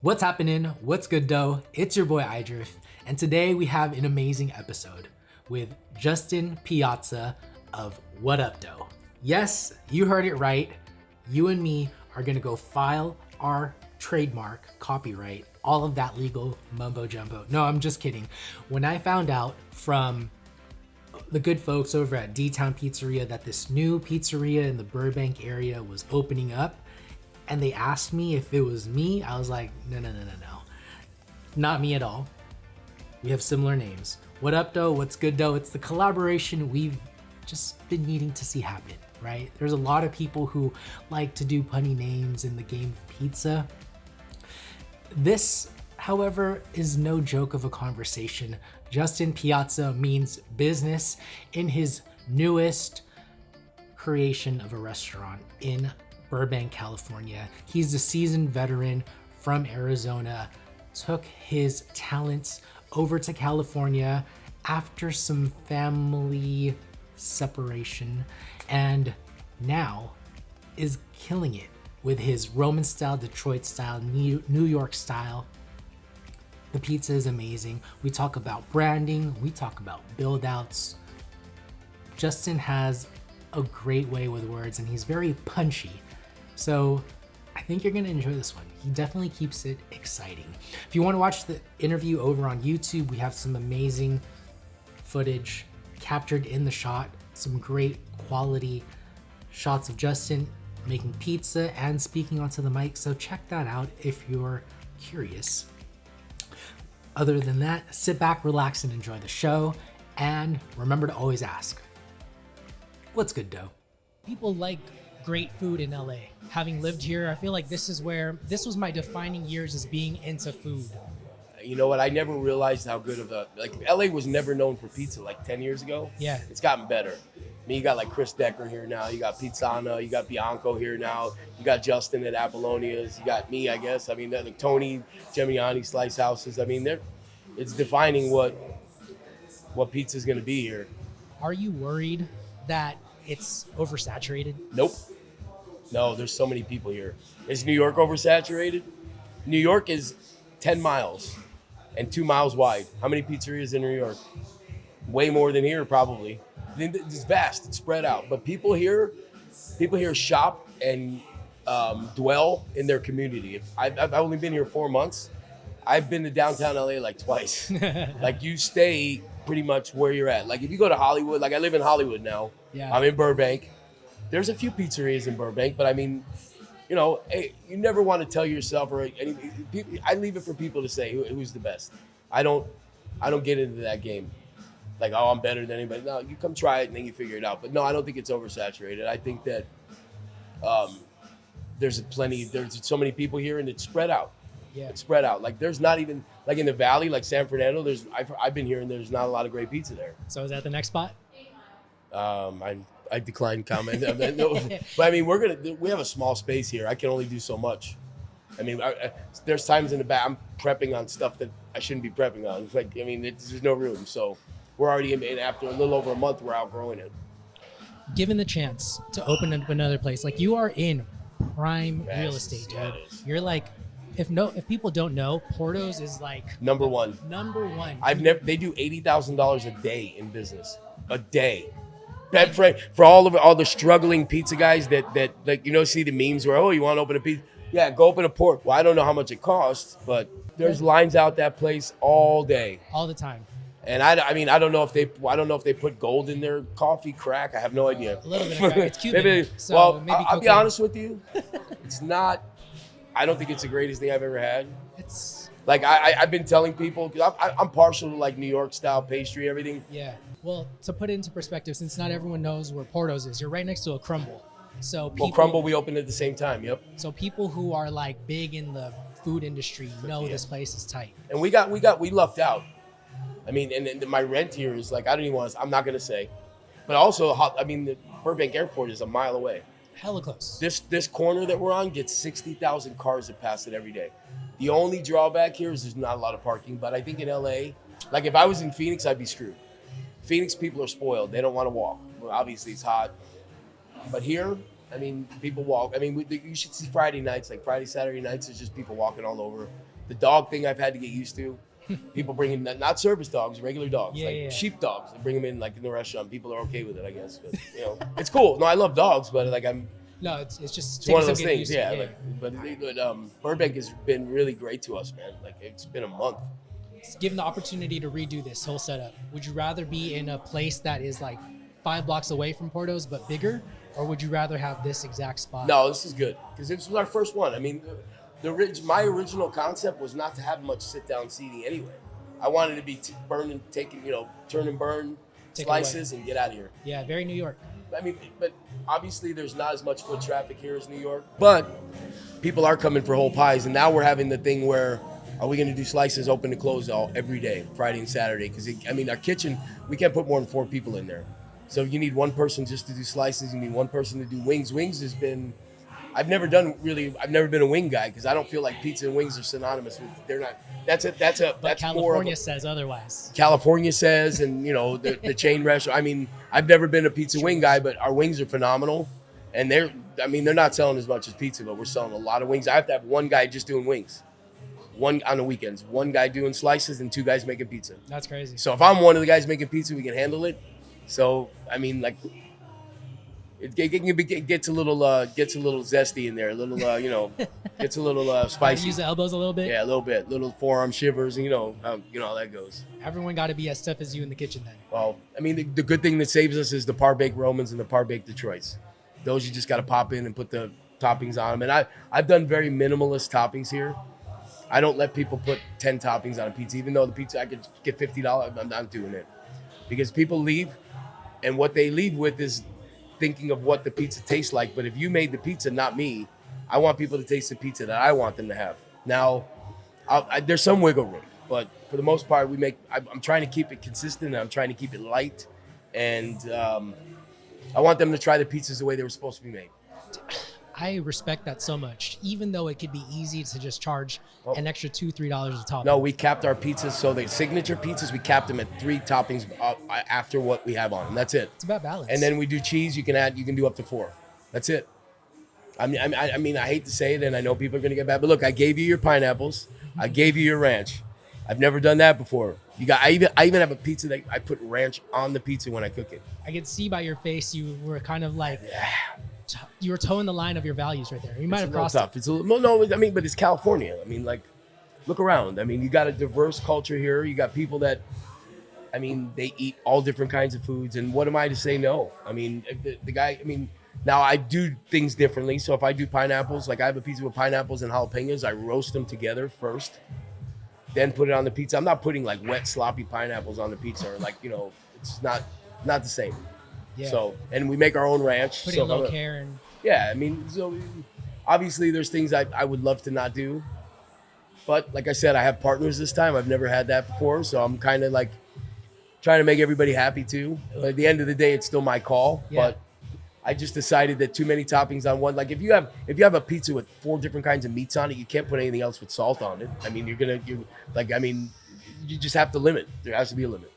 What's happening? What's good, dough? It's your boy Idrif, and today we have an amazing episode with Justin Piazza of What Up, Dough. Yes, you heard it right. You and me are gonna go file our trademark, copyright, all of that legal mumbo jumbo. No, I'm just kidding. When I found out from the good folks over at D-Town Pizzeria that this new pizzeria in the Burbank area was opening up, and they asked me if it was me, I was like, no. Not me at all. We have similar names. What up, dough? What's good, dough? It's the collaboration we've just been needing to see happen, right? There's a lot of people who like to do punny names in the game of pizza. This, however, is no joke of a conversation. Justin Piazza means business in his newest creation of a restaurant in Burbank, California. He's a seasoned veteran from Arizona, took his talents over to California after some family separation, and now is killing it with his Roman style, Detroit style, New York style. The pizza is amazing. We talk about branding, we talk about build outs. Justin has a great way with words and he's very punchy. So I think you're gonna enjoy this one. He definitely keeps it exciting. If you wanna watch the interview over on YouTube, we have some amazing footage captured in the shot, some great quality shots of Justin making pizza and speaking onto the mic. So check that out if you're curious. Other than that, sit back, relax, and enjoy the show. And remember to always ask, what's good, dough? People like great food in LA. Having lived here, I feel like this was my defining years as being into food. You know what? I never realized how good of LA was never known for pizza like 10 years ago. Yeah. It's gotten better. I mean, you got like Chris Decker here now. You got Pizzana. You got Bianco here now. You got Justin at Apollonia's. You got me, I guess. I mean, Tony, Gemiani, Slice Houses. I mean, it's defining what pizza's going to be here. Are you worried that it's oversaturated? Nope. No, there's so many people here. Is New York oversaturated? New York is 10 miles and 2 miles wide. How many pizzerias in New York? Way more than here, probably. It's vast. It's spread out. But people here shop and dwell in their community. I've only been here 4 months. I've been to downtown LA like twice. Like you stay pretty much where you're at. Like if you go to Hollywood, like I live in Hollywood now. Yeah. I'm in Burbank. There's a few pizzerias in Burbank, but I mean, you know, you never want to tell yourself or any people. I leave it for people to say who's the best. I don't get into that game. Like, oh, I'm better than anybody. No, you come try it and then you figure it out. But no, I don't think it's oversaturated. I think that there's so many people here and it's spread out. Yeah. It's spread out. Like there's not even like in the valley, like San Fernando. I've been here and there's not a lot of great pizza there. So is that the next spot? I declined comment. No, but I mean, we have a small space here. I can only do so much. I mean, there's times in the back I'm prepping on stuff that I shouldn't be prepping on. It's like, I mean, there's no room. So we're already after a little over a month, we're outgrowing it. Given the chance to open up another place, like you are in prime real estate, dude. Yeah, You're like, if people don't know, Porto's is like number one. They do $80,000 a day in business. A day. For all the struggling pizza guys that like, you know, see the memes where, oh, you want to open a pizza? Yeah, go open a port. Well, I don't know how much it costs, but there's lines out that place all day. All the time. And I mean, I don't know if they put gold in their coffee crack. I have no idea. A little bit of crack. It's Cuban. I'll be honest with you. It's not, I don't think it's the greatest thing I've ever had. It's like, I've been telling people, because I'm partial to like New York style pastry, everything. Yeah. Well, to put it into perspective, since not everyone knows where Porto's is, you're right next to a Crumble. So Crumble, we opened at the same time. Yep. So people who are like big in the food industry know this place is tight. And we lucked out. I mean, and my rent here is like, I'm not gonna say, but also, I mean, the Burbank Airport is a mile away. Hella close. This corner that we're on gets 60,000 cars that pass it every day. The only drawback here is there's not a lot of parking, but I think in LA, like if I was in Phoenix, I'd be screwed. Phoenix people are spoiled. They don't want to walk. Well, obviously it's hot. But here, I mean, people walk. I mean, you should see Friday nights, like Friday, Saturday nights, there's just people walking all over. The dog thing I've had to get used to. People bring in not service dogs, regular dogs, sheep dogs. They bring them in like in the restaurant. People are okay with it, I guess. But, it's cool. No, I love dogs, but like No, it's just one of those things. Yeah. But Burbank has been really great to us, man. Like it's been a month. Given the opportunity to redo this whole setup, would you rather be in a place that is like 5 blocks away from Porto's but bigger, or would you rather have this exact spot? No, this is good because this was our first one. I mean, my original concept was not to have much sit-down seating anyway. I wanted to be turn and burn slices and get out of here. Yeah, very New York. I mean, but obviously there's not as much foot traffic here as New York. But people are coming for whole pies, and now we're having the thing where are we going to do slices open to close every day, Friday and Saturday? Because, our kitchen, we can't put more than 4 people in there. So you need one person just to do slices. You need one person to do wings. Wings has been... I've never been a wing guy because I don't feel like pizza and wings are synonymous with. They're not. But California says otherwise. California says, and the chain restaurant. I mean, I've never been a pizza wing guy, but our wings are phenomenal, and they're not selling as much as pizza, but we're selling a lot of wings. I have to have one guy just doing wings, one on the weekends, one guy doing slices, and 2 guys making pizza. That's crazy. So if I'm one of the guys making pizza, we can handle it. So It gets a little zesty in there, a little gets a little spicy. Use the elbows a little bit. Yeah, a little bit, little forearm shivers, and how that goes. Everyone got to be as stiff as you in the kitchen then. Well, the good thing that saves us is the par-baked Romans and the par-baked Detroits. Those you just got to pop in and put the toppings on them. And I've done very minimalist toppings here. I don't let people put 10 toppings on a pizza, even though the pizza I could get $50. I'm not doing it because people leave, and what they leave with is thinking of what the pizza tastes like. But if you made the pizza, not me, I want people to taste the pizza that I want them to have. Now, there's some wiggle room, but for the most part, I'm trying to keep it consistent, and I'm trying to keep it light, and I want them to try the pizzas the way they were supposed to be made. I respect that so much, even though it could be easy to just charge an extra $2-3 a top. No, we capped our pizzas, so the signature pizzas, we capped them at 3 toppings after what we have on them. That's it. It's about balance. And then we do cheese. You can do up to 4. That's it. I mean, I hate to say it, and I know people are going to get mad, but look, I gave you your pineapples. I gave you your ranch. I've never done that before. I even have a pizza that I put ranch on the pizza when I cook it. I could see by your face you were kind of like... You were towing the line of your values right there. You might have crossed it. It's a little, no, but it's California. I mean, like, look around. I mean, you got a diverse culture here. You got people that, they eat all different kinds of foods. And what am I to say no? I mean, the guy, now I do things differently. So if I do pineapples, like I have a pizza with pineapples and jalapenos, I roast them together first, then put it on the pizza. I'm not putting like wet, sloppy pineapples on the pizza, or like, it's not the same. Yeah. So, and we make our own ranch. Putting low care and... Yeah, so obviously there's things I would love to not do. But like I said, I have partners this time. I've never had that before. So I'm kind of like trying to make everybody happy too. But at the end of the day, it's still my call. Yeah. But I just decided that too many toppings on one. Like if you have a pizza with 4 different kinds of meats on it, you can't put anything else with salt on it. I mean, you just have to limit. There has to be a limit.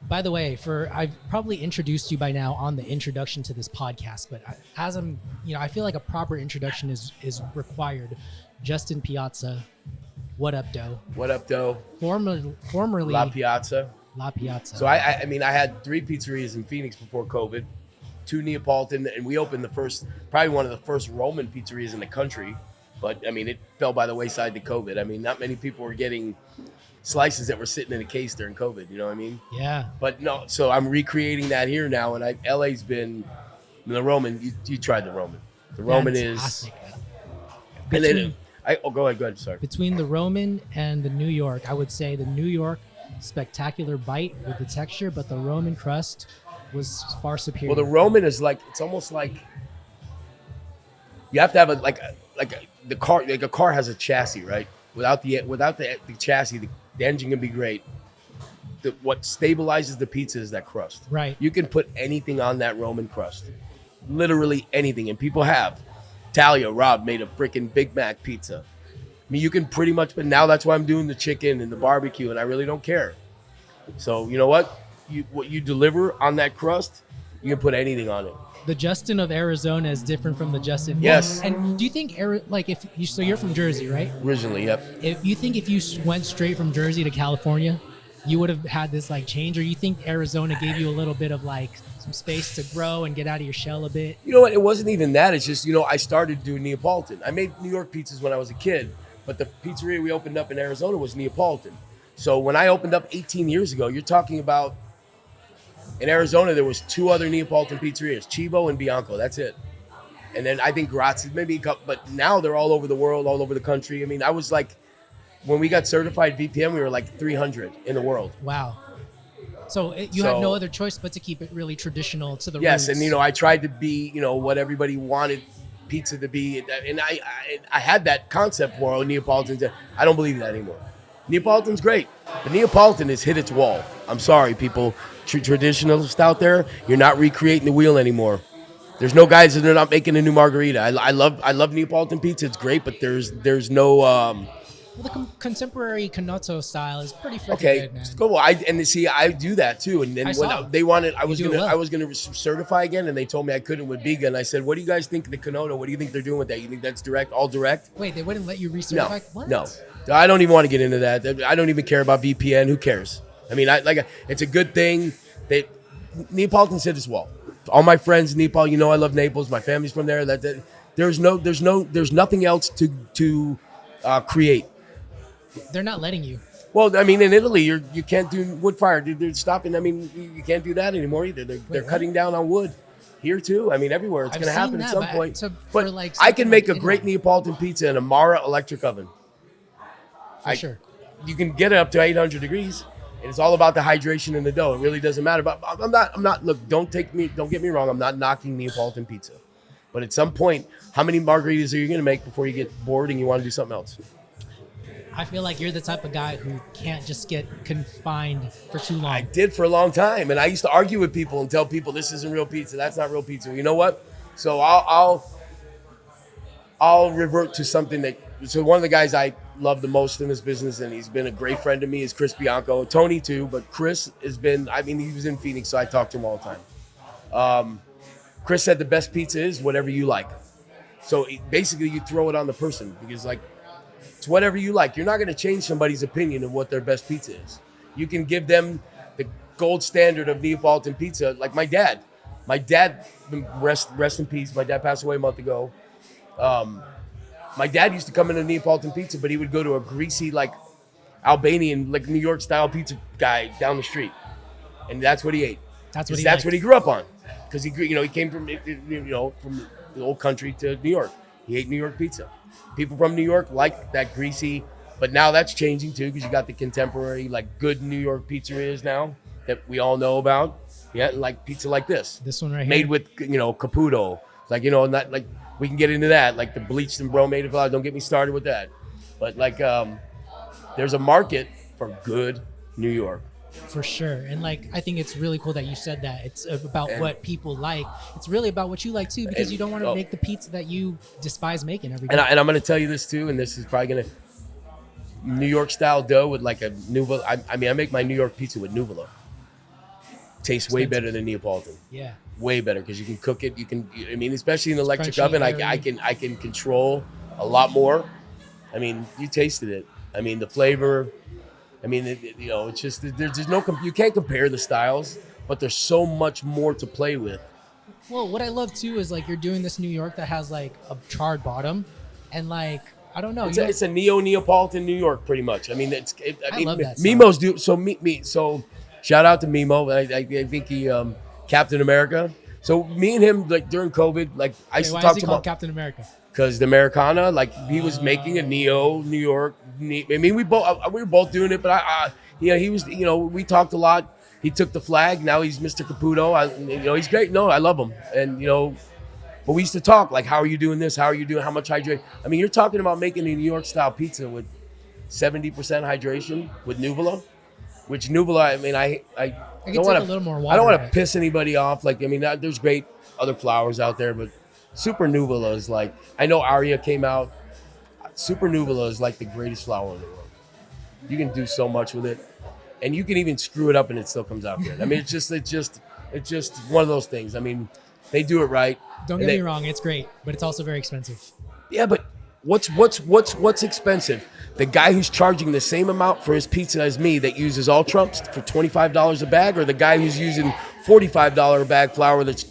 By the way, I've probably introduced you by now on the introduction to this podcast, but as I'm, I feel like a proper introduction is required. Justin Piazza, what up, doe? What up, doe? Formerly La Piazza. La Piazza. So I had 3 pizzerias in Phoenix before COVID, 2 Neapolitan, and we opened probably one of the first Roman pizzerias in the country. But it fell by the wayside to COVID. Not many people were getting slices that were sitting in a case during COVID, you know what I mean? Yeah. But no, so I'm recreating that here now, and LA's been the Roman. You tried the Roman. The Roman Fantastic. Go ahead. Sorry. Between the Roman and the New York, I would say the New York spectacular bite with the texture, but the Roman crust was far superior. Well, the Roman is it's almost like you have to have the car. Like a car has a chassis, right? Without the chassis, the engine can be great. What stabilizes the pizza is that crust. Right. You can put anything on that Roman crust. Literally anything. And people have. Rob made a freaking Big Mac pizza. You can pretty much, but now that's why I'm doing the chicken and the barbecue, and I really don't care. So, you know what? What you deliver on that crust, you can put anything on it. the Justin of Arizona is different from the Justin. Yes. And do you think, like, if you, so you're from Jersey, right? Originally, yep. If you think if you went straight from Jersey to California, you would have had this like change, or you think Arizona gave you a little bit of like some space to grow and get out of your shell a bit? You know what? It wasn't even that. It's just, I started doing Neapolitan. I made New York pizzas when I was a kid, but the pizzeria we opened up in Arizona was Neapolitan. So when I opened up 18 years ago, you're talking about, in Arizona, there was 2 other Neapolitan pizzerias, Chivo and Bianco. That's it. And then I think Grazi's, maybe a couple, but now they're all over the world, all over the country. I mean, I was like, when we got certified VPN, we were like 300 in the world. Wow. So you had no other choice but to keep it really traditional to the roots. Yes, and I tried to be, what everybody wanted pizza to be, and I had that concept for Neapolitan. I don't believe that anymore. Neapolitan's great, but Neapolitan has hit its wall. I'm sorry, people, traditionalists out there, you're not recreating the wheel anymore. There's no guys that are not making a new margarita. I love Neapolitan pizza. It's great, but there's no. Well, the contemporary Canotto style is pretty freaking good, man. Cool. I do that too. And then when they wanted, I was gonna certify again, and they told me I couldn't with Biga. And I said, "What do you guys think of the Canotto? What do you think they're doing with that? You think that's direct, all direct?" Wait, they wouldn't let you recertify? What? No. I don't even want to get into that. I don't even care about VPN. Who cares? I mean, it's a good thing. Neapolitan hit as well. All my friends in Nepal, I love Naples. My family's from there. There's nothing else to create. They're not letting you. Well, I mean, in Italy, you can't do wood fire. They're stopping. I mean, you can't do that anymore either. They're cutting down on wood. Here too. I mean, everywhere. It's going to happen at some point. But I can make a great Neapolitan pizza in a Mara electric oven. For sure. You can get it up to 800 degrees, and it's all about the hydration in the dough. It really doesn't matter. But I'm not. Look, don't get me wrong. I'm not knocking Neapolitan pizza. But at some point, how many margaritas are you going to make before you get bored and you want to do something else? I feel like you're the type of guy who can't just get confined for too long. I did for a long time, and I used to argue with people and tell people this isn't real pizza, that's not real pizza. Well, you know what? So I'll revert to something that. So one of the guys I love the most in this business, and he's been a great friend to me, is Chris Bianco. Tony too, but Chris has been. I mean, he was in Phoenix, so I talk to him all the time. Chris said the best pizza is whatever you like. So basically, you throw it on the person because it's whatever you like. You're not going to change somebody's opinion of what their best pizza is. You can give them the gold standard of Neapolitan pizza, like my dad. My dad, rest in peace. My dad passed away a month ago. My dad used to come into Neapolitan pizza, but he would go to a greasy, Albanian, New York style pizza guy down the street, and that's what he ate. That's what he grew up on, because he came from from the old country to New York. He ate New York pizza. People from New York like that greasy, but now that's changing too, because you got the contemporary, good New York pizzerias now that we all know about. Yeah, like pizza like this. This one right here. Made with, Caputo. Not we can get into that, the bleached and bromated flour. Don't get me started with that. But there's a market for good New York. For sure. And I think it's really cool that you said that. It's about what people like. It's really about what you like too, because you don't want to make the pizza that you despise making every day. And I'm going to tell you this too, and this is probably going to, New York style dough with a Nuvola. I make my New York pizza with Nuvola. Tastes way better than Neapolitan. Yeah. Way better, because you can cook it. You can, especially in an electric oven, I can control a lot more. I mean, you tasted it. I mean, the flavor. I mean, it's just there's no you can't compare the styles, but there's so much more to play with. Well, what I love too is you're doing this New York that has a charred bottom, and I don't know. It's a Neapolitan New York, pretty much. I mean, I love that. Mimo's do so. Shout out to Mimo. I think he Captain America. So me and him during COVID, I used to talk to him about Captain America. Because the Americana, he was making a New York. I mean, we were both doing it, but he was, we talked a lot. He took the flag. Now he's Mr. Caputo. He's great. No, I love him. And but we used to talk how are you doing this? How are you doing? How much hydration? I mean, you're talking about making a New York style pizza with 70% hydration with Nuvola, which Nuvola. I mean, I don't want to. I don't want to piss anybody off. There's great other flours out there, but Super Nuvola is I know Aria came out. Super Nuvola is the greatest flour in the world. You can do so much with it, and you can even screw it up and it still comes out good. I mean, it's just one of those things. I mean, They do it right. Don't get me wrong, it's great, but it's also very expensive. Yeah, but what's expensive? The guy who's charging the same amount for his pizza as me that uses all Trumps for $25 a bag, or the guy who's using $45 a bag flour that's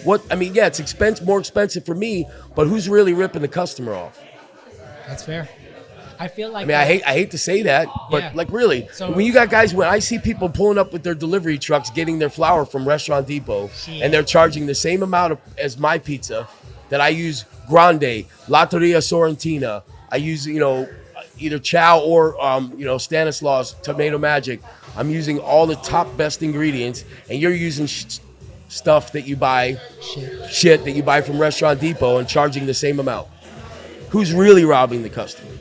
what? I mean, yeah, it's more expensive for me, but who's really ripping the customer off? That's fair. I feel like I hate to say that, but yeah. like really, So, when you got guys, when I see people pulling up with their delivery trucks, getting their flour from Restaurant Depot, and they're charging the same amount as my pizza that I use Grande, Latteria Sorrentina, I use, either Chow or, Stanislaus, Tomato Magic. I'm using all the top best ingredients, and you're using stuff that you buy, shit that you buy from Restaurant Depot and charging the same amount. Who's really robbing the customer?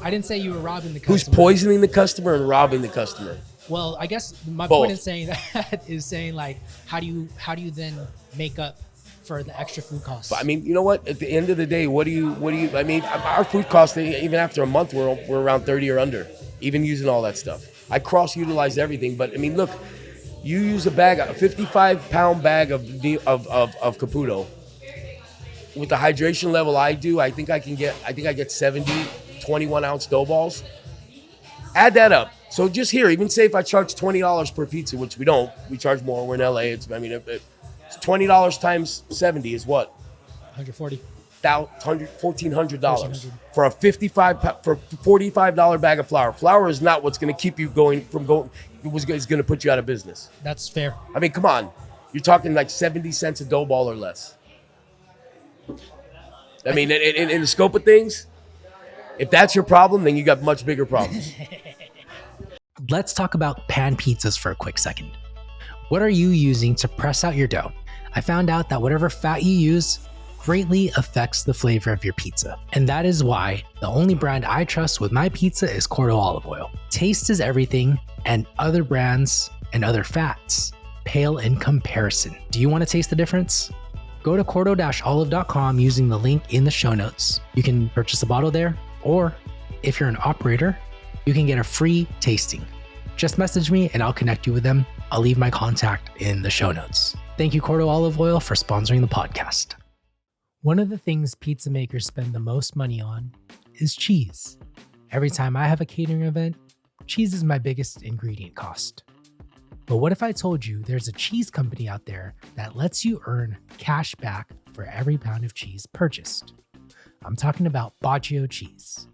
I didn't say you were robbing the customer. Who's poisoning the customer and robbing the customer? Well, I guess my Both. point in saying that is saying like, how do you then make up for the extra food costs? But I mean, you know what? At the end of the day, what do you? I mean, our food costs, even after a month, we're around 30 or under, even using all that stuff. I cross-utilize everything, but I mean, look, you use a 55-pound bag of Caputo. With the hydration level I do, I think I get 70 21-ounce dough balls. Add that up. So just here, even say if I charge $20 per pizza, which we don't, we charge more. We're in LA. It's $20 times 70 is what? $140. $1,400 for a $45 bag of flour. Flour is not what's going to keep you going. Is going to put you out of business. That's fair. I mean, come on. You're talking like 70 cents a dough ball or less. I mean, in the scope of things, if that's your problem, then you got much bigger problems. Let's talk about pan pizzas for a quick second. What are you using to press out your dough? I found out that whatever fat you use greatly affects the flavor of your pizza. And that is why the only brand I trust with my pizza is Corto Olive Oil. Taste is everything, and other brands and other fats pale in comparison. Do you want to taste the difference? Go to corto-olive.com using the link in the show notes. You can purchase a bottle there, or if you're an operator, you can get a free tasting. Just message me and I'll connect you with them. I'll leave my contact in the show notes. Thank you, Corto Olive Oil, for sponsoring the podcast. One of the things pizza makers spend the most money on is cheese. Every time I have a catering event, cheese is my biggest ingredient cost. But what if I told you there's a cheese company out there that lets you earn cash back for every pound of cheese purchased? I'm talking about Baccio Cheese.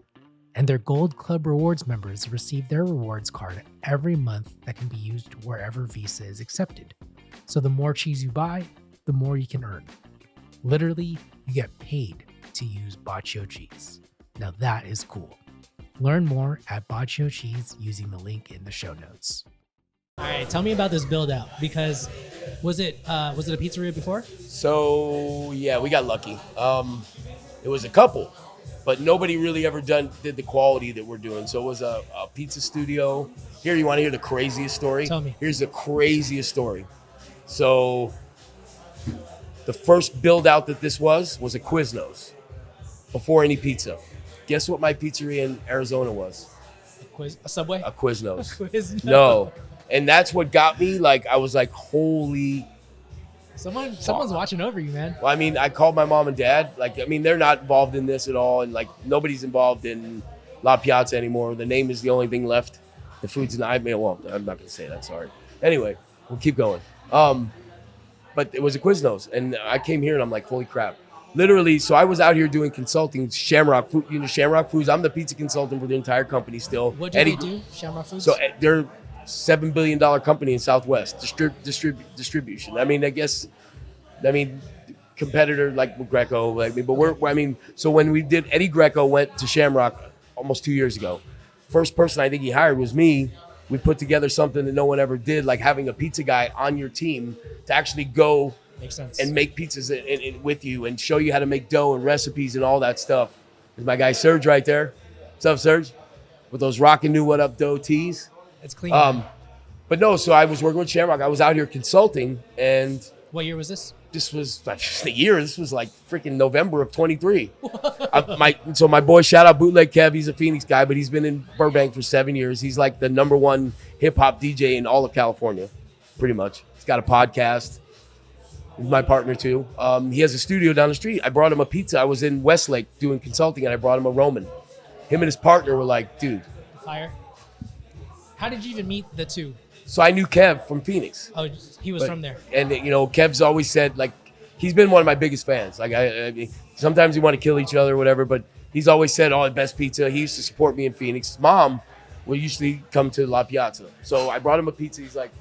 And their Gold Club Rewards members receive their rewards card every month that can be used wherever Visa is accepted. So the more cheese you buy, the more you can earn. Literally, you get paid to use Baccio Cheese. Now that is cool. Learn more at Baccio Cheese using the link in the show notes. All right, tell me about this build out, because was it a pizzeria before? So yeah, we got lucky. It was a couple, but nobody really ever did the quality that we're doing. So it was a pizza studio. Here, you want to hear the craziest story? Tell me. Here's the craziest story. So the first build out that this was a Quiznos before any pizza. Guess what my pizzeria in Arizona was? A Subway? A Quiznos. A Quiznos. No. And that's what got me, like, I was like, holy. Someone's watching over you, man. Well, I mean, I called my mom and dad. Like, I mean, they're not involved in this at all. And, like, nobody's involved in La Piazza anymore. The name is the only thing left. The food's not, I'm not going to say that, sorry. Anyway, we'll keep going. But it was a Quiznos. And I came here and I'm like, holy crap. Literally, so I was out here doing consulting, Shamrock Food, Shamrock Foods. I'm the pizza consultant for the entire company still. What do they do, Shamrock Foods? So they're $7 billion company in Southwest distribution. I mean, competitor like Greco, but so when we did, Eddie Greco went to Shamrock almost 2 years ago. First person I think he hired was me. We put together something that no one ever did, like having a pizza guy on your team to actually go Makes sense. And make pizzas with you and show you how to make dough and recipes and all that stuff. There's my guy Serge right there. What's up, Serge? With those rockin' new what up dough tees. It's clean. But no, so I was working with Shamrock. I was out here consulting, and what year was this? This was like the year. This was like freaking November of 23. So my boy, shout out Bootleg Kev. He's a Phoenix guy, but he's been in Burbank for 7 years. He's like the #1 hip hop DJ in all of California, pretty much. He's got a podcast. my partner too. He has a studio down the street. I brought him a pizza. I was in Westlake doing consulting, and I brought him a Roman. Him and his partner were like, dude. Fire. How did you even meet the two? So I knew Kev from Phoenix. Oh, he was from there. And, you know, Kev's always said, like, he's been one of my biggest fans. Like, I mean, sometimes we want to kill each other or whatever, but he's always said, oh, the best pizza. He used to support me in Phoenix. His mom will usually come to La Piazza. So I brought him a pizza. He's like,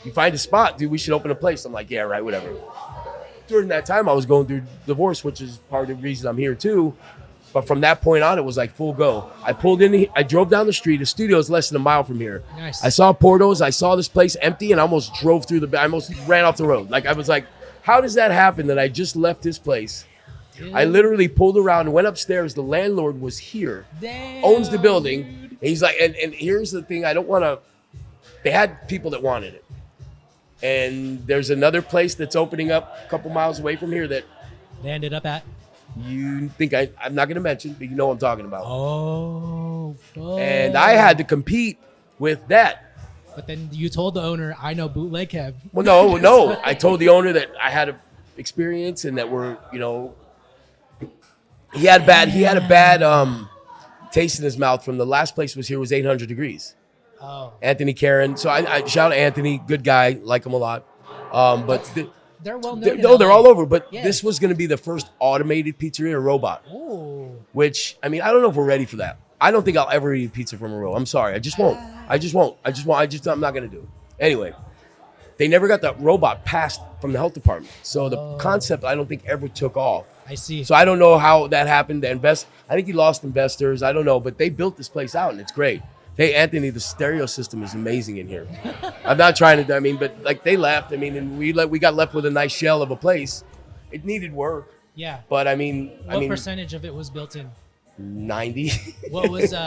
you find a spot, dude, we should open a place. I'm like, yeah, right, whatever. During that time, I was going through divorce, which is part of the reason I'm here too. But from that point on, it was like full go. I pulled in, I drove down the street. The studio is less than a mile from here. Nice. I saw Porto's. I saw this place empty, and I almost drove through I almost ran off the road. Like, I was like, how does that happen that I just left this place? Dude. I literally pulled around and went upstairs. The landlord was here, owns the building. And he's like, and here's the thing. I don't want to, they had people that wanted it. And there's another place that's opening up a couple miles away from here that they ended up at. You think I'm not going to mention, but you know what I'm talking about. Oh. And I had to compete with that. But then you told the owner, I know bootleg Kev. Well, no. I told the owner that I had a experience and that we're, you know, he had a bad taste in his mouth from the last place was 800 degrees. Oh. Anthony Karen. So I shout out Anthony, good guy, like him a lot. But they're well known. No, they're all over. But this was going to be the first automated pizzeria robot. Ooh. Which, I mean, I don't know if we're ready for that. I don't think I'll ever eat pizza from a robot. I'm sorry. I just won't. I'm not going to do it. Anyway, they never got the robot passed from the health department. So the concept, I don't think, ever took off. I see. So I don't know how that happened. I think he lost investors. I don't know. But they built this place out, and it's great. Hey, Anthony, the stereo system is amazing in here. I'm not trying to, but like they left. And we got left with a nice shell of a place. It needed work. Yeah. But what percentage of it was built in? 90. What was there's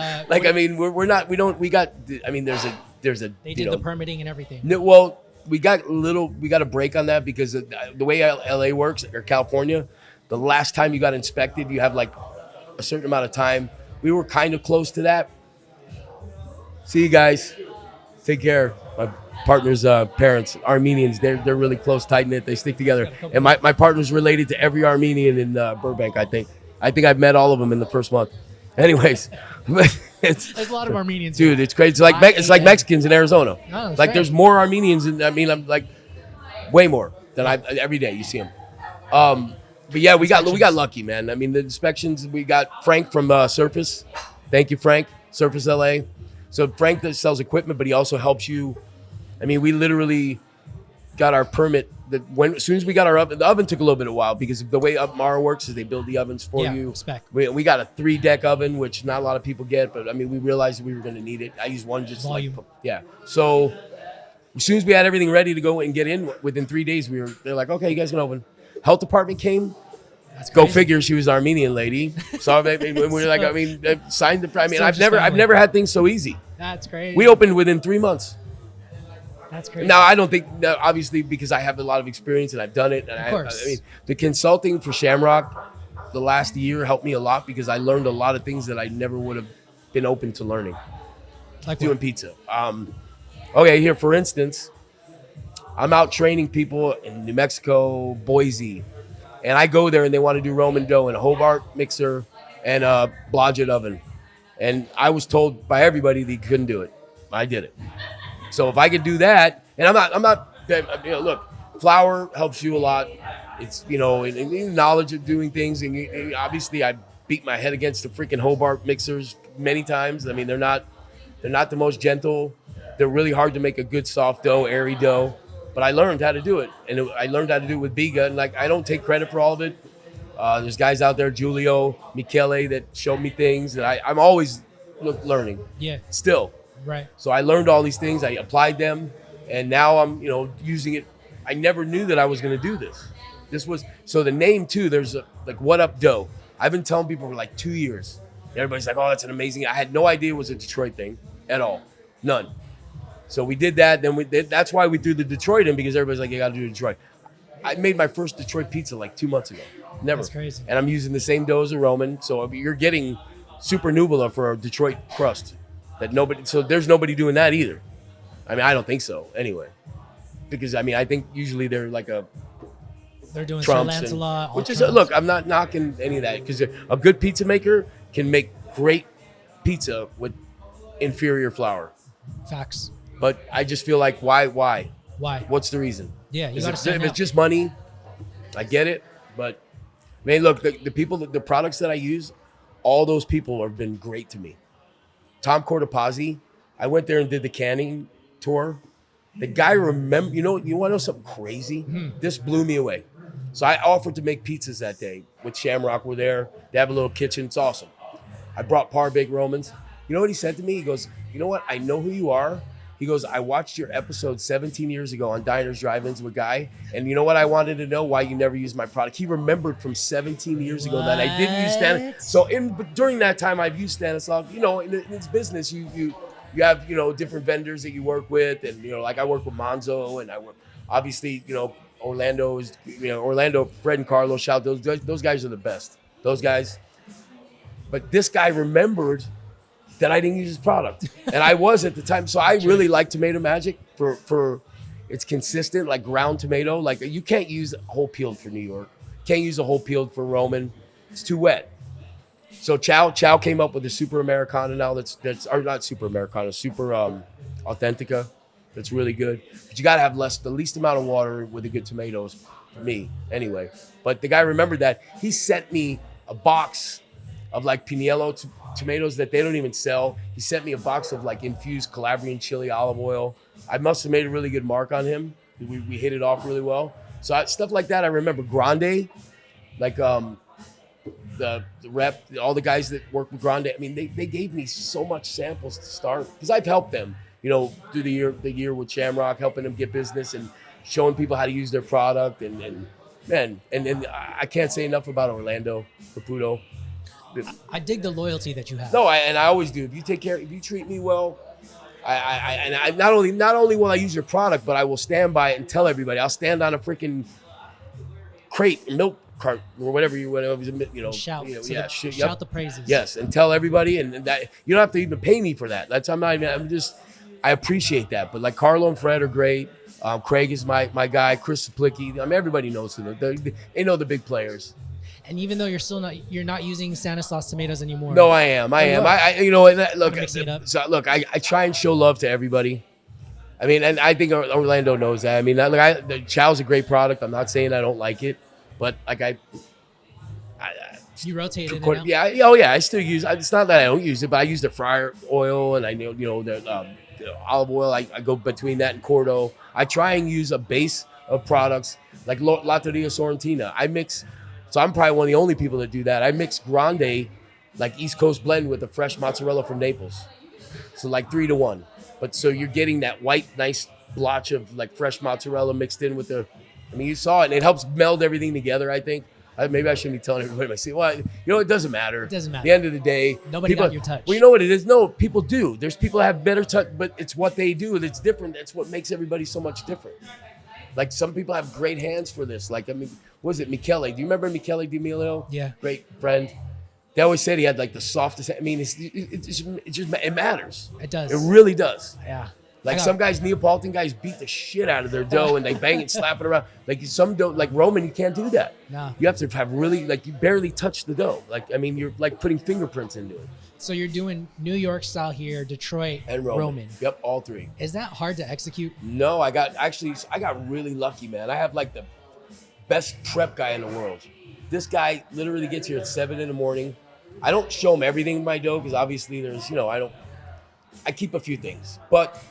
a they did the permitting and everything. No, well, we got a break on that because the way LA works or California, the last time you got inspected, you have like a certain amount of time. We were kind of close to that. See you guys. Take care. My partner's parents, Armenians, they're really close, tight-knit. They stick together. And my partner's related to every Armenian in Burbank, I think. I think I've met all of them in the first month. Anyways. There's a lot of Armenians. Dude, it's crazy. It's like Mexicans in Arizona. No, like, there's more Armenians. I'm like, way more than every day you see them. But yeah, we got lucky, man. The inspections, we got Frank from Surface. Thank you, Frank. Surface LA. So Frank sells equipment, but he also helps you. We literally got our permit. As soon as we got our oven, the oven took a little bit of a while because the way Mara works is they build the ovens for you. Spec. We got a 3-deck oven, which not a lot of people get, but we realized we were going to need it. I used one just volume. So as soon as we had everything ready to go and get in, within 3 days, they're like, okay, you guys can open. Health department came. Go figure. She was an Armenian lady. So we were like, signed the. I've never had things so easy. That's crazy. We opened within 3 months. That's crazy. Now I don't think, obviously, because I have a lot of experience and I've done it. And of course. The consulting for Shamrock, the last year helped me a lot because I learned a lot of things that I never would have been open to learning. Like doing what? Pizza. Okay, here for instance, I'm out training people in New Mexico, Boise. And I go there and they want to do Roman dough in a Hobart mixer and a Blodgett oven. And I was told by everybody that you couldn't do it. I did it. So if I could do that, and I'm not, look, flour helps you a lot. It's, in knowledge of doing things. And obviously I beat my head against the freaking Hobart mixers many times. They're not the most gentle. They're really hard to make a good soft dough, airy dough. But I learned how to do it, and I learned how to do it with Biga, and I don't take credit for all of it. There's guys out there, Giulio, Michele, that showed me things that I'm always learning. Yeah. Still. Right. So I learned all these things, I applied them, and now I'm, using it. I never knew that I was going to do this. So the name too, there's What Up Dough. I've been telling people for 2 years. Everybody's like, oh, that's an amazing. I had no idea it was a Detroit thing at all. None. So we did that. Then that's why we threw the Detroit in, because everybody's like, you got to do Detroit. I made my first Detroit pizza 2 months ago. Never. That's crazy. And I'm using the same dough as a Roman. So you're getting super nuvola for a Detroit crust. So there's nobody doing that either. I don't think so anyway. Because I think usually they're like a They're doing Sir Trumps, Lancelot, all which is Trumps. look. I'm not knocking any of that because a good pizza maker can make great pizza with inferior flour. Facts. But I just feel like why? Why? What's the reason? Yeah, you Is gotta it, stand if out. it's just money, I get it. But man, look, the people, the products that I use, all those people have been great to me. Tom Cortopazzi, I went there and did the canning tour. The guy remember, you want to know something crazy? This blew me away. So I offered to make pizzas that day with Shamrock. We're there. They have a little kitchen. It's awesome. I brought par-baked Romans. You know what he said to me? He goes, you know what? I know who you are. He goes, I watched your episode 17 years ago on Diners, Drive-Ins with Guy. And you know what I wanted to know? Why you never used my product. He remembered from 17 years ago that I didn't use Stanislaus. So during that time, I've used Stanislaus. In this business, you have, different vendors that you work with. And, like I work with Monzo and I work, obviously, Orlando, Fred and Carlos, shout, those guys are the best. Those guys. But this guy remembered that I didn't use his product. And I was at the time. So I really like Tomato Magic for it's consistent, like ground tomato. Like you can't use whole peeled for New York. Can't use a whole peeled for Roman. It's too wet. So Chow came up with a Super Americana now that's or not Super Americana, Super Authentica. That's really good. But you gotta have the least amount of water with the good tomatoes, for me, anyway. But the guy remembered that. He sent me a box of like Pinello tomatoes that they don't even sell. He sent me a box of like infused Calabrian chili olive oil. I must have made a really good mark on him. We hit it off really well. So stuff like that I remember. Grande, like the rep, all the guys that work with Grande, I mean, they gave me so much samples to start because I've helped them, through the year with Shamrock, helping them get business and showing people how to use their product. And I can't say enough about Orlando Caputo. I dig the loyalty that you have. No, I always do. If you treat me well, I not only will I use your product, but I will stand by it and tell everybody. I'll stand on a freaking crate, milk cart, or whatever. Shout the praises. Yes, and tell everybody, and that you don't have to even pay me for that. I appreciate that. But like Carlo and Fred are great. Craig is my guy. Chris Saplicki. I mean, everybody knows who they know the big players. And even though you're not using Stanislaus tomatoes anymore. No, I am. Look, Look, I try and show love to everybody. I mean, and I think Orlando knows that. I mean, the Chow's a great product. I'm not saying I don't like it, but like you rotate it out? Yeah, I still use. It's not that I don't use it, but I use the fryer oil and I know the olive oil. I go between that and Corto. I try and use a base of products like Lotteria Sorrentina. I mix. So I'm probably one of the only people that do that. I mix Grande, like East Coast blend, with the fresh mozzarella from Naples. So like 3-to-1. But so you're getting that white, nice blotch of like fresh mozzarella mixed in with you saw it, and it helps meld everything together, I think. Maybe I shouldn't be telling everybody. It doesn't matter. It doesn't matter. At the end of the day, nobody got your touch. Well, you know what it is? No, people do. There's people that have better touch, but it's what they do. It's different. That's what makes everybody so much different. Like some people have great hands for this. Like, what was it, Michele? Do you remember Michele D'Amelio? Yeah. Great friend. They always said he had like the softest. I mean, it matters. It does. It really does. Yeah. Like some guys, Neapolitan guys, beat the shit out of their dough and they bang it, slap it around. Like some dough, like Roman, you can't do that. No. You have to have really, like you barely touch the dough. Like, I mean, you're like putting fingerprints into it. So you're doing New York style here, Detroit, and Roman. Yep, all three. Is that hard to execute? No, I got really lucky, man. I have like the best prep guy in the world. This guy literally gets here at 7 a.m. I don't show him everything in my dough because obviously there's, I keep a few things. But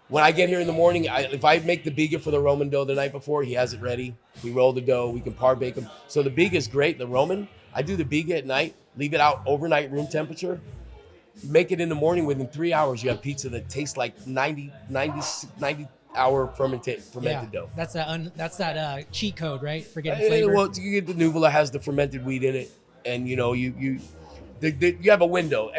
when I get here in the morning, if I make the biga for the Roman dough the night before, he has it ready. We roll the dough. We can par bake them. So the biga is great. The Roman, I do the biga at night, leave it out overnight room temperature. Make it in the morning. Within 3 hours, you have pizza that tastes like 90 hour fermented dough. That's that cheat code, right? For getting flavor. Well, you get the Nuvola has the fermented wheat in it, and you have a window.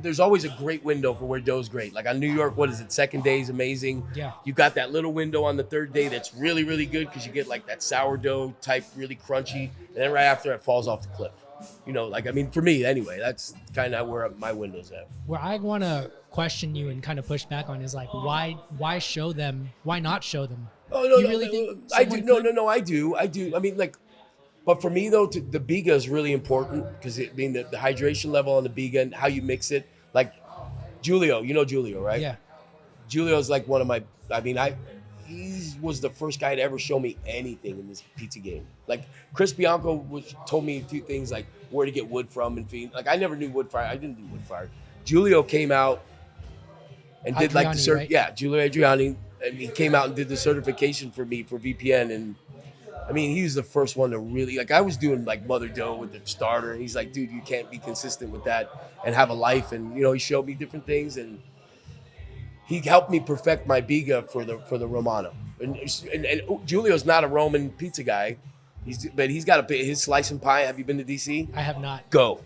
There's always a great window for where dough's great. Like on New York, what is it? Second day is amazing. Yeah. You got that little window on the third day that's really, really good because you get like that sourdough type, really crunchy, and then right after it falls off the cliff. Like, I mean, for me anyway, that's kind of where my window's at. Where I want to question you and kind of push back on is like, why show them? Why not show them? Oh no, You really think I do. someone could? No, I do. I mean, like, but for me though, the biga is really important because the hydration level on the biga and how you mix it. Like Julio, you know Julio, right? Yeah. Julio's like one of my. I mean, he was the first guy to ever show me anything in this pizza game. Like Chris Bianco told me a few things like where to get wood from and feed. Like I never knew wood fire. I didn't do wood fire. Julio came out and did like the right? Yeah, Julio Adriani. And he came out and did the certification for me for VPN. And I mean, he was the first one to really, like, I was doing like mother dough with the starter. And he's like, dude, you can't be consistent with that and have a life. And, he showed me different things. And he helped me perfect my biga for the Romano. And Julio's not a Roman pizza guy. But he's got his slice and pie. Have you been to DC? I have not. Go.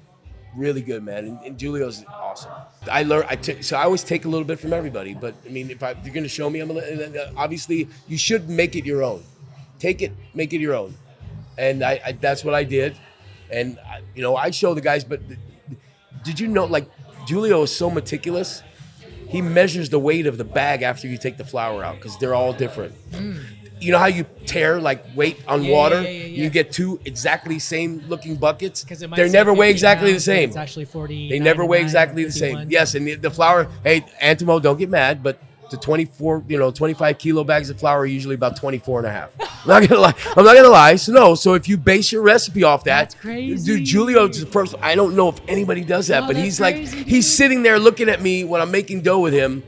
Really good, man. And Julio's awesome. I learned. So I always take a little bit from everybody. But I mean, if you're going to show me, obviously you should make it your own. Take it, make it your own. And I that's what I did. And I show the guys. But did you know, like, Julio is so meticulous. He measures the weight of the bag after you take the flour out because they're all different. You know how you tear like weight on water? Yeah. You get two exactly same looking buckets. They never weigh exactly the same. It's actually 40. They never weigh exactly the same. Yes, and the flour. Hey, Antimo, don't get mad, but the 25 kilo bags of flour are usually about 24 and a half. I'm not gonna lie. So if you base your recipe off that, that's crazy. Dude, Julio's the first. I don't know if anybody does that, but he's crazy, like, he's sitting there looking at me when I'm making dough with him,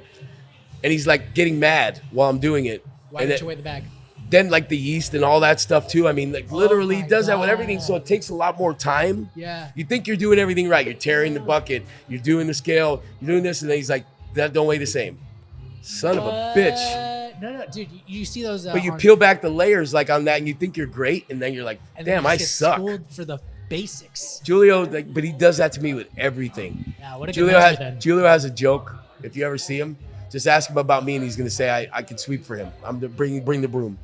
and he's like getting mad while I'm doing it. Why didn't you weigh the bag? Then like the yeast and all that stuff too. I mean, like literally he does that with everything. So it takes a lot more time. Yeah. You think you're doing everything right. You're tearing the bucket. You're doing the scale. You're doing this. And then he's like, that don't weigh the same. Son of a bitch. No, dude. You see those. But you peel back the layers like on that and you think you're great. And then you're like, damn, I suck. Schooled for the basics. Julio, but he does that to me with everything. Yeah, what a Julio good Julio has a joke. If you ever see him, just ask him about me and he's going to say, I can sweep for him. I'm the bring the broom.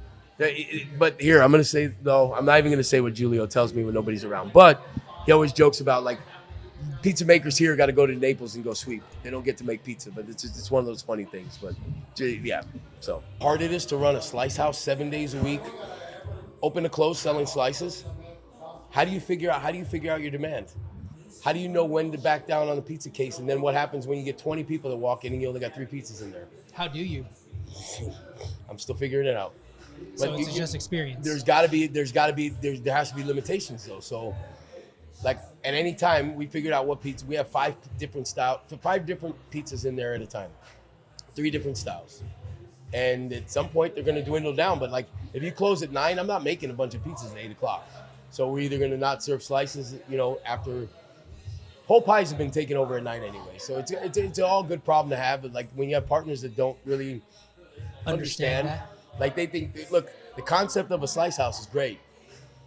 But here, I'm going to say, though, I'm not even going to say what Julio tells me when nobody's around. But he always jokes about, like, pizza makers here got to go to Naples and go sweep. They don't get to make pizza, but it's one of those funny things. But, yeah, so. Hard it is to run a slice house 7 days a week, open to close, selling slices. How do you figure out your demand? How do you know when to back down on the pizza case? And then what happens when you get 20 people that walk in and you only got 3 pizzas in there? How do you? I'm still figuring it out. So it's just experience. There has to be limitations though. So, like at any time, we figured out what pizza. We have 5 different pizzas in there at a time, 3 different styles, and at some point they're going to dwindle down. But like if you close at 9, I'm not making a bunch of pizzas at 8 o'clock. So we're either going to not serve slices, after. Whole pies have been taken over at 9 anyway. So it's an all good problem to have. But like when you have partners that don't really understand that. Like they think, look, the concept of a slice house is great,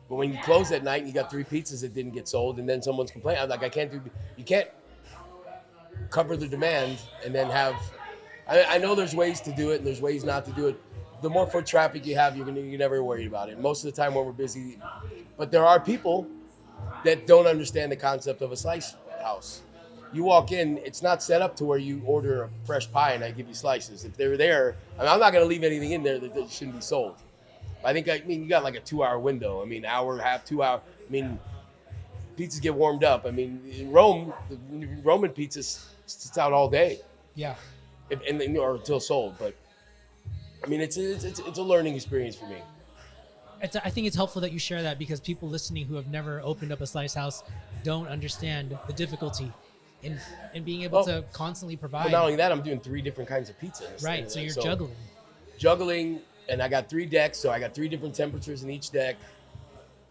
but when you close at night and you got 3 pizzas that didn't get sold, and then someone's complaining, I'm like, you can't cover the demand and then have. I know there's ways to do it and there's ways not to do it. The more foot traffic you have, you're never worried about it. Most of the time when we're busy, but there are people that don't understand the concept of a slice house. You walk in, it's not set up to where you order a fresh pie and I give you slices. If they're there, I'm not going to leave anything in there that shouldn't be sold. I mean, you got like a 2-hour window. I mean, hour, half, 2 hour. I mean, pizzas get warmed up. I mean, in Rome, the Roman pizzas sits out all day. Yeah. Or until sold. But I mean, it's a learning experience for me. I think it's helpful that you share that because people listening who have never opened up a slice house don't understand the difficulty in being able to constantly provide. Well, not only that, I'm doing 3 different kinds of pizza. Right, so you're juggling. Juggling, and I got 3 decks, so I got 3 different temperatures in each deck.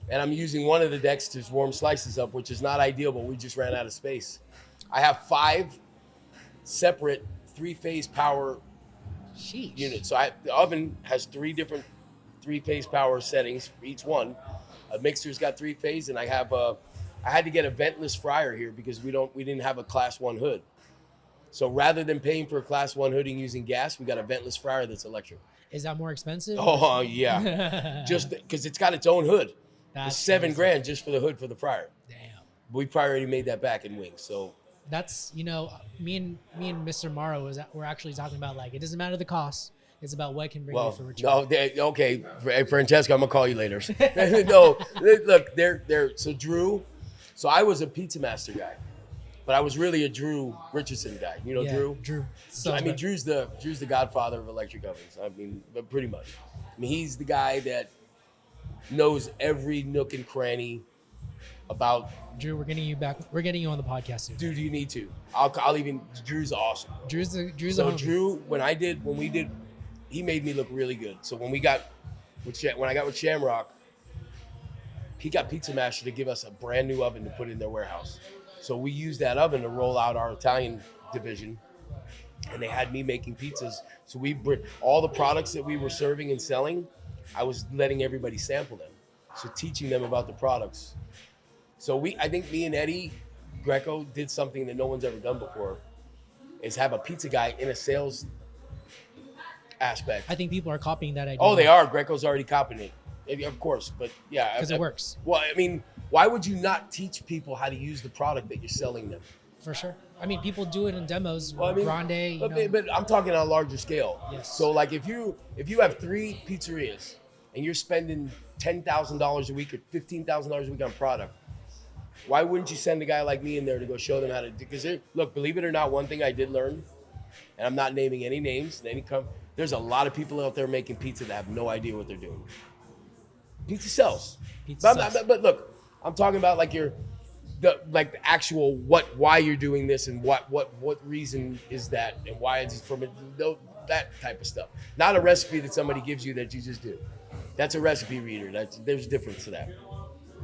And I'm using one of the decks to warm slices up, which is not ideal, but we just ran out of space. I have 5 separate 3-phase power units. So the oven has 3 different 3-phase power settings for each one. A mixer's got 3-phase, and I had to get a ventless fryer here because we didn't have a class 1 hood. So rather than paying for a class 1 hood and using gas, we got a ventless fryer that's electric. Is that more expensive? Oh yeah, just because it's got its own hood. That's it's $7,000 just for the hood for the fryer. Damn. We probably already made that back in wings. So That's, me and Mr. Morrow we're actually talking about, like, it doesn't matter the cost. It's about what can bring you for return. no, okay, Francesca, I'm gonna call you later. No, look, they're so Drew. So I was a pizza master guy, but I was really a Drew Richardson guy. You know, Drew. Drew. So, I mean, Drew's the godfather of electric ovens. I mean, but pretty much. I mean, he's the guy that knows every nook and cranny about. Drew, we're getting you back. We're getting you on the podcast soon. Dude, you need to. I'll even. Drew's awesome. Drew's So a homie. Drew, when we did, he made me look really good. So when I got with Shamrock, he got Pizza Master to give us a brand new oven to put in their warehouse. So we used that oven to roll out our Italian division, and they had me making pizzas. So we bring all the products that we were serving and selling. I was letting everybody sample them, so teaching them about the products. So I think me and Eddie Greco did something that no one's ever done before, is have a pizza guy in a sales aspect. I think people are copying that idea. Oh, they are. Greco's already copying it. Of course, but yeah. Because it works. Well, I mean, why would you not teach people how to use the product that you're selling them? For sure. I mean, people do it in demos. Well, I mean, Grande, but I'm talking on a larger scale. Yes. So, like, if you have 3 pizzerias and you're spending $10,000 a week or $15,000 a week on product, why wouldn't you send a guy like me in there to go show them how to do? Because look, believe it or not, one thing I did learn, and I'm not naming any names, there's a lot of people out there making pizza that have no idea what they're doing. Pizza sells. But look, I'm talking about like the actual why you're doing this and what reason is that and why is it from it, that type of stuff. Not a recipe that somebody gives you that you just do. That's a recipe reader. There's a difference to that.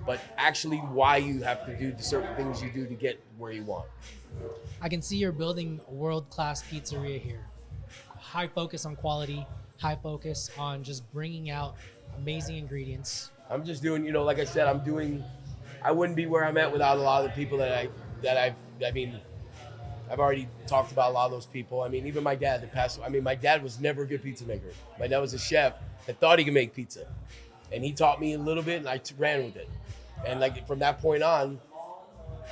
But actually why you have to do the certain things you do to get where you want. I can see you're building a world-class pizzeria here. High focus on quality, high focus on just bringing out amazing ingredients. I'm just doing, like I said, I wouldn't be where I'm at without a lot of the people I've already talked about a lot of those people. I mean, even my dad, my dad was never a good pizza maker. My dad was a chef that thought he could make pizza. And he taught me a little bit and I ran with it. And like from that point on,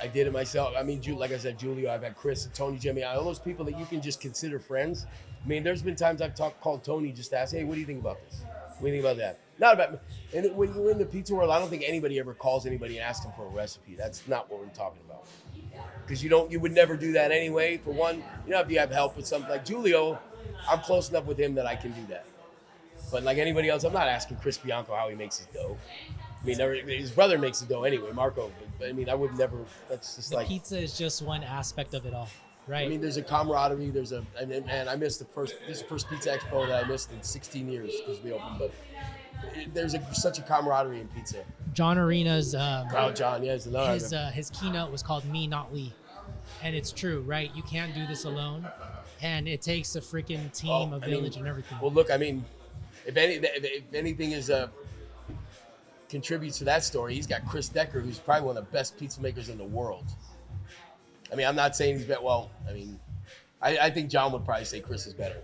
I did it myself. I mean, like I said, Julio, I've had Chris, Tony, Jimmy, all those people that you can just consider friends. I mean, there's been times I've called Tony just to ask, hey, what do you think about this? What do you think about that? Not about me. And when you're in the pizza world, I don't think anybody ever calls anybody and asks them for a recipe. That's not what we're talking about. Because you would never do that anyway. For one, if you have help with something like Julio, I'm close enough with him that I can do that. But like anybody else, I'm not asking Chris Bianco how he makes his dough. I mean, his brother makes the dough anyway, Marco. But I mean, I would never. That's just like pizza is just one aspect of it all, right? I mean, there's a camaraderie. And I missed this is the first pizza expo that I missed in 16 years because we opened. But there's such a camaraderie in pizza. John Arena's John, yeah, his keynote was called "Me Not We," and it's true, right? You can't do this alone, and it takes a freaking team, a village, and everything. Well, look, I mean, if anything is contributes to that story, he's got Chris Decker, who's probably one of the best pizza makers in the world. I mean, I'm not saying he's better. Well, I mean, I think John would probably say Chris is better.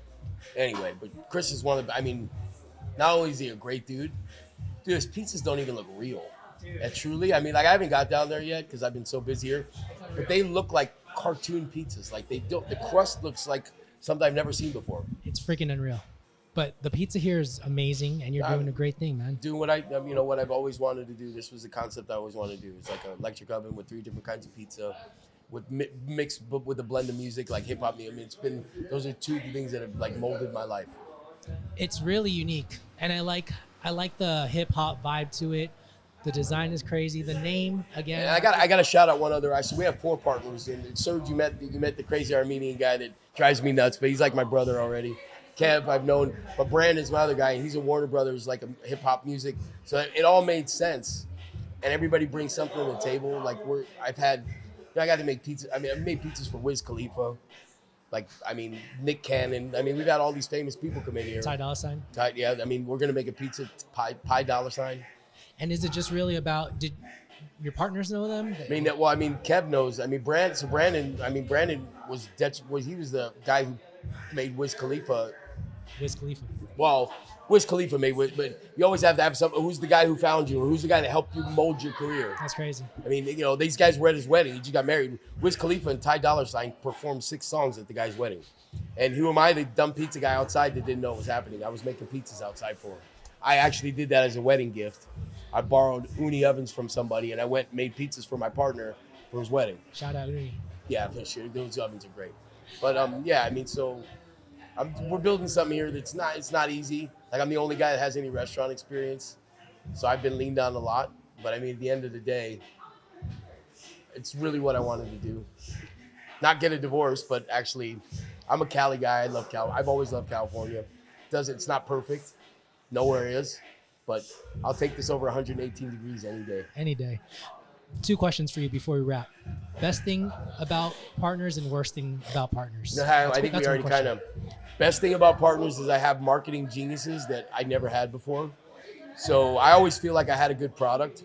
Anyway, but Chris is one of the, I mean, not only is he a great dude, his pizzas don't even look real. And truly, I mean, like I haven't got down there yet because I've been so busy here, but they look like cartoon pizzas. Like the crust looks like something I've never seen before. It's freaking unreal. But the pizza here is amazing, and you're doing a great thing, man. Doing what I've always wanted to do. This was the concept I always wanted to do. It's like an electric oven with 3 different kinds of pizza, with mixed with a blend of music like hip hop. I mean, those are 2 things that have like molded my life. It's really unique, and I like the hip hop vibe to it. The design is crazy. The name again. And I got to shout out one other. So we have 4 partners, and Serge, you met the crazy Armenian guy that drives me nuts, but he's like my brother already. Kev, I've known, but Brandon's my other guy, and he's a Warner Brothers, like a hip hop music. So it all made sense, and everybody brings something to the table. Like I got to make pizza. I mean, I've made pizzas for Wiz Khalifa, Nick Cannon. I mean, we've had all these famous people come in here. Ty Dolla $ign. Yeah, I mean, we're gonna make a pizza Pi Dollar $ign. And is it just really about? Did your partners know them? Kev knows. Brandon was he was the guy who made Wiz Khalifa. Wiz Khalifa. Well, Wiz Khalifa made it, but you always have to have some. Who's the guy who found you, or who's the guy that helped you mold your career? That's crazy. I mean, these guys were at his wedding. He just got married. Wiz Khalifa and Ty Dolla $ign performed 6 songs at the guy's wedding. And who am I, the dumb pizza guy outside that didn't know what was happening? I was making pizzas outside for him. I actually did that as a wedding gift. I borrowed Ooni ovens from somebody, and I went and made pizzas for my partner for his wedding. Shout out Ooni. Yeah, for sure. Those ovens are great. But yeah, I mean, so we're building something here that's it's not easy. Like, I'm the only guy that has any restaurant experience, so I've been leaned on a lot. But I mean, at the end of the day, it's really what I wanted to do. Not get a divorce, but actually, I'm a Cali guy. I love Cal. I've always loved California. It's not perfect. Nowhere is. But I'll take this over 118 degrees any day. Any day. 2 questions for you before we wrap. Best thing about partners and worst thing about partners. I think we already kind of. Best thing about partners is I have marketing geniuses that I never had before. So I always feel like I had a good product.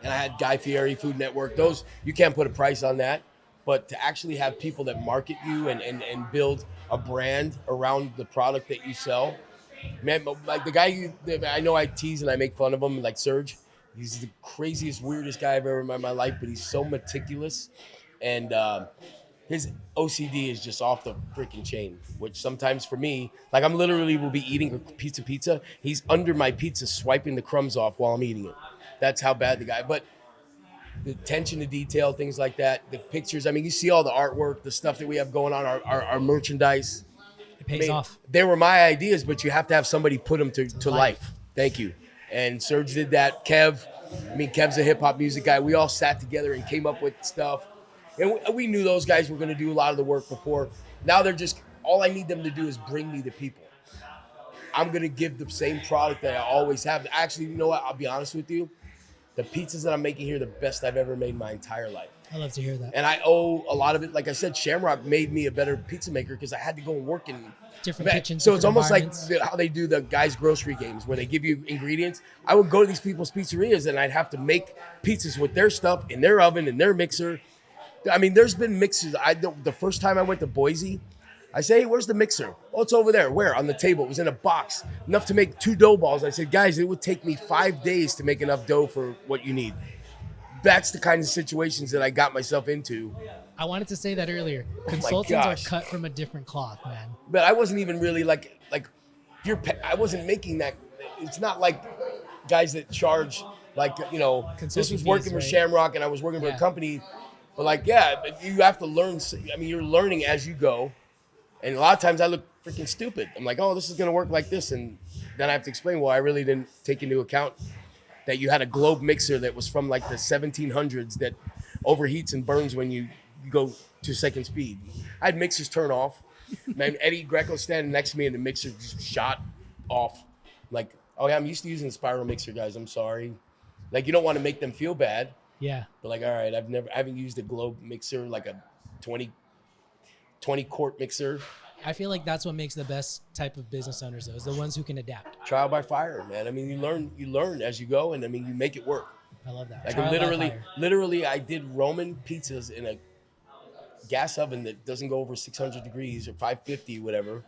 And I had Guy Fieri, Food Network. Those, you can't put a price on that. But to actually have people that market you and build a brand around the product that you sell. Man, like the guy I know I tease and I make fun of him, like Serge. He's the craziest, weirdest guy I've ever met in my life, but he's so meticulous. And his OCD is just off the freaking chain, which sometimes for me, like I'm literally will be eating a pizza. He's under my pizza swiping the crumbs off while I'm eating it. That's how bad the guy, but the attention to detail, things like that, the pictures. I mean, you see all the artwork, the stuff that we have going on, our merchandise. It pays off. They were my ideas, but you have to have somebody put them to life. Thank you. And Serge did that. Kev's a hip hop music guy. We all sat together and came up with stuff. And we knew those guys were going to do a lot of the work before. Now they're just, all I need them to do is bring me the people. I'm going to give the same product that I always have. Actually, you know what? I'll be honest with you. The pizzas that I'm making here are the best I've ever made my entire life. I love to hear that. And I owe a lot of it. Like I said, Shamrock made me a better pizza maker because I had to go and work in different kitchens. So it's almost like how they do the guys' grocery games where they give you ingredients. I would go to these people's pizzerias and I'd have to make pizzas with their stuff in their oven, in their mixer. I mean, there's been mixers. The first time I went to Boise, I say, hey, where's the mixer? Oh, it's over there. Where? On the table. It was in a box. Enough to make 2 dough balls. I said, guys, it would take me 5 days to make enough dough for what you need. That's the kind of situations that I got myself into. I wanted to say that earlier. Consultants are cut from a different cloth, man. But I wasn't even really like I wasn't making that. It's not like guys that charge this was working for Shamrock and I was working for a company. But but you have to learn. I mean, you're learning as you go. And a lot of times I look freaking stupid. I'm like, oh, this is going to work like this. And then I have to explain, well, I really didn't take into account that you had a globe mixer that was from like the 1700s that overheats and burns when you go to second speed. I had mixers turn off. Man, Eddie Greco standing next to me and the mixer just shot off. Like, oh yeah, I'm used to using the spiral mixer, guys. I'm sorry. Like, you don't want to make them feel bad. Yeah. But like, all right, I haven't used a globe mixer, like a 20 quart mixer. I feel like that's what makes the best type of business owners, though, is the ones who can adapt. Trial by fire, man. I mean, you learn as you go, and I mean, you make it work. I love that. Like literally, I did Roman pizzas in a gas oven that doesn't go over 600 degrees or 550, whatever,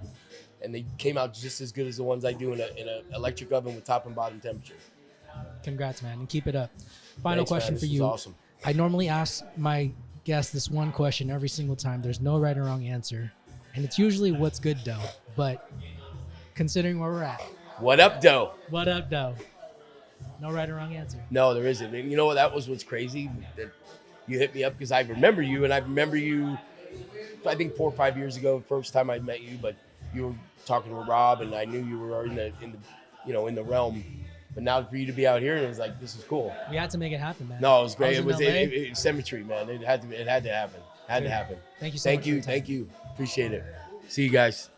and they came out just as good as the ones I do in an electric oven with top and bottom temperature. Congrats, man, and keep it up. Final question for you. This is awesome. I normally ask my guests this one question every single time. There's no right or wrong answer. And it's usually what's good dough. But considering where we're at. What up, dough? What up, dough? No right or wrong answer. No, there isn't. And you know what? That was what's crazy. That you hit me up because I remember you, and I remember you, I think 4 or 5 years ago, first time I met you, but you were talking with Rob, and I knew you were in the realm. But now for you to be out here, and it's like, this is cool. We had to make it happen, man. No, it was great. It was symmetry, man. It had to happen. Had to happen. Thank you so much. Thank you. Appreciate it. See you guys.